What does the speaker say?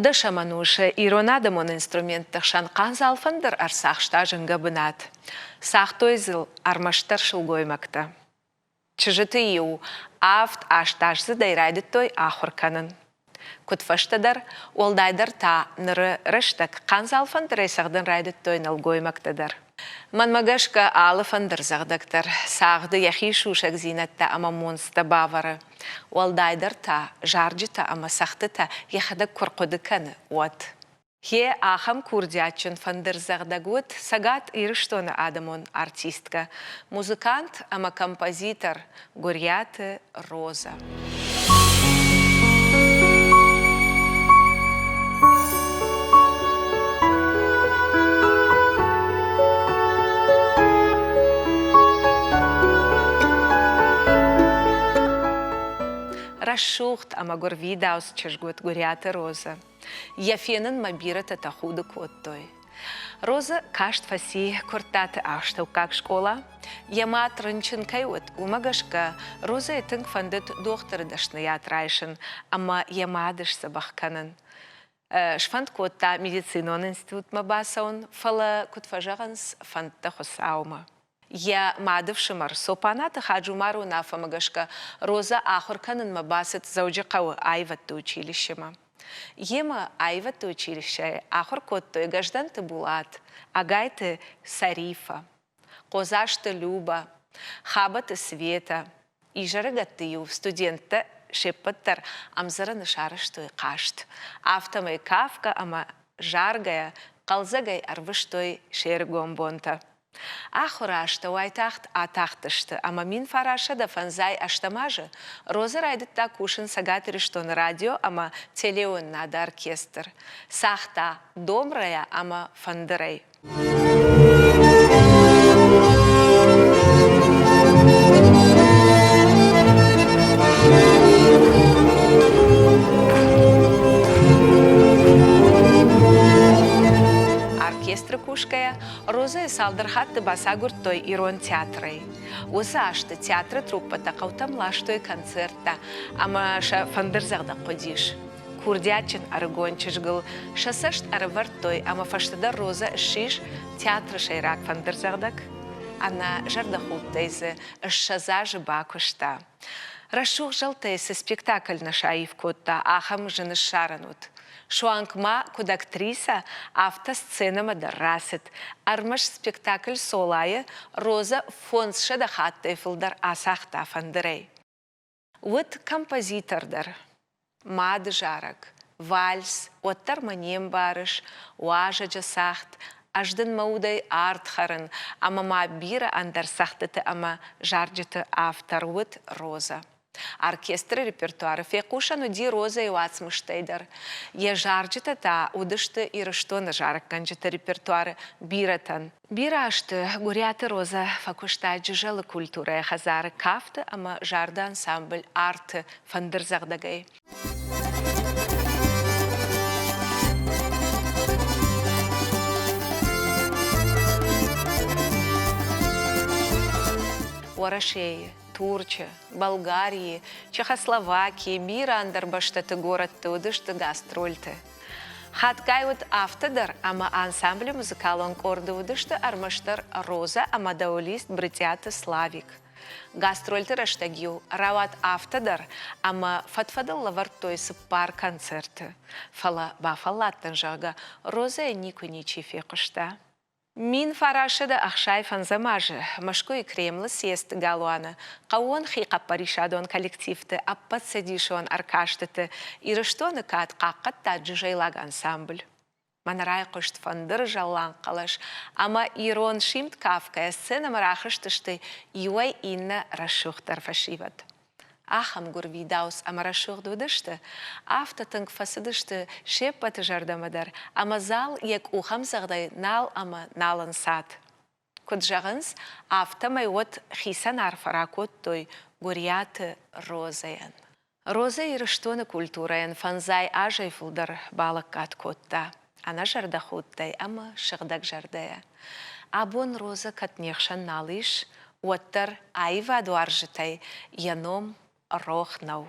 Даша мануша иронадамон инструмент шанқан залфандыр арсақшта жынға бінат. Сақтой зыл армаштар шылгоймакта. Чыжыты иу афт ашташзы дайрайдыттой ахурканын. Кутфаштадар олдайдар та ныры рыштак қан залфандыр айсағдын райдыттой налгоймактадар. Манмагашка алыфандыр зағдактар, сағды яхи шушак зинатта ама монста бавары. Олдайдар та жаржыта ама сақтыта яхада курқудыканы уат. Хе ахам курдячын фандыр зағдагуд сагат ирыштоны адамон артистка, музыкант ама композитор Гурьяты Роза. Расшухт ама гурвидаус чешгут Гурьяты Роза. Яфенын мабира татахуды коттой. Роза кашт фаси куртаты аштау как школа. Яма трынчын кайот умагашка Роза этың фандыт доктор дашны ятрайшын, ама ямадыш сабахканын. Шфанд котта медицинон институт мабасаун, фала кутфажаганс фандта хосаума. Я мадывшымар сопаната хаджумару нафамагашка Роза ахурканын мабасыт зауджакау айватты училищема. Ема айватты училище ахур коттой гажданты булат, агайты Сарифа, козашты Люба, хабаты Света, ижарыгаттыю студентты шеппаттар амзараны шарыштой кашт, автомай кавка ама жаргая, қалзагай арвыштой шергомбонта. Ахурашта уайтахт атахтышты, ама мин фараша да фанзай аштамажы. Роза райдытта кушын сагатырыштон радио, ама телеон нада оркестр. Сахта домрая, ама фандырай. Оркестры кушкая, Роза салдырхатты басагурттой ирон театры. Осы ашты театры труппата қаутамлаштой концертта, ама ша фандырзағда қодиш. Курдячын арыгончыжгыл, шасашт арыварттой, ама фаштада Роза шиш театры шайрак фандырзағдак. Ана жарда хултайзы, шазажы бакушта. Рашух жалтайсы спектакль на шаив котта, ахам жыны шаранут. Шуанкма куд актриса автосцена мадаррасет. Армаш спектакль солая Роза фонс шадахаттай фылдар асахта фандырай. Вот композитордар. Мады жарак, вальс, оттар манем барыш, уажа жасахт, аждын маудай артхарын, ама ма бира андар сахтыты ама жарджыты автор вот Роза. Оркестры репертуары фекушану ди Роза и уацмыштайдар. Е жарджыта та удышты ирыштоны жарак канджыта репертуары биратан. Бирашты Гурьяты Роза факушта джыжалы культура хазары кафты, ама жарда ансамбль арты фандырзагдагай. Уарашеи, Турчия, Болгарии, Чехословакии, бира андарбаштаты городты удышты гастрольты. Хаткай вот автодар, ама ансамбль музыкалон корды удышты армаштар Роза, ама даулист бритяты Славик. Гастрольты раштагил, рават автодар, ама фатфадал лавартой пар концерты. Фала бафалаттан жага, Роза и нику ничифе кушта. Мин фарашыда ахшай фанзамажы, машку и кремлы сест галуана, қауон хиқа паришадон коллективті, аппат сәдишон аркаштыты, ирыштоны кат қаққат таджы жайлаг ансамбль. Манарай құшт фандыр жалан қалаш, ама ирон шимт кавкая сцена марахыштышты юай инна рашухтар фашиват. Ахам гурвидаус ама рашух дудышты, автотынг фасыдышты шеппаты жардамадар, ама зал ек ухам зағдай нал ама налын сад. Куд жағынс автомай от хисан арфаракот той Гурьяты Розаян. Роза ирыштоны культураян фанзай ажай фулдар балык кат котта. Ана жарда хуттай, ама шығдаг жардая. Абон Роза катнехшан налыш, оттар айва дуаржытай, яном Рохнау.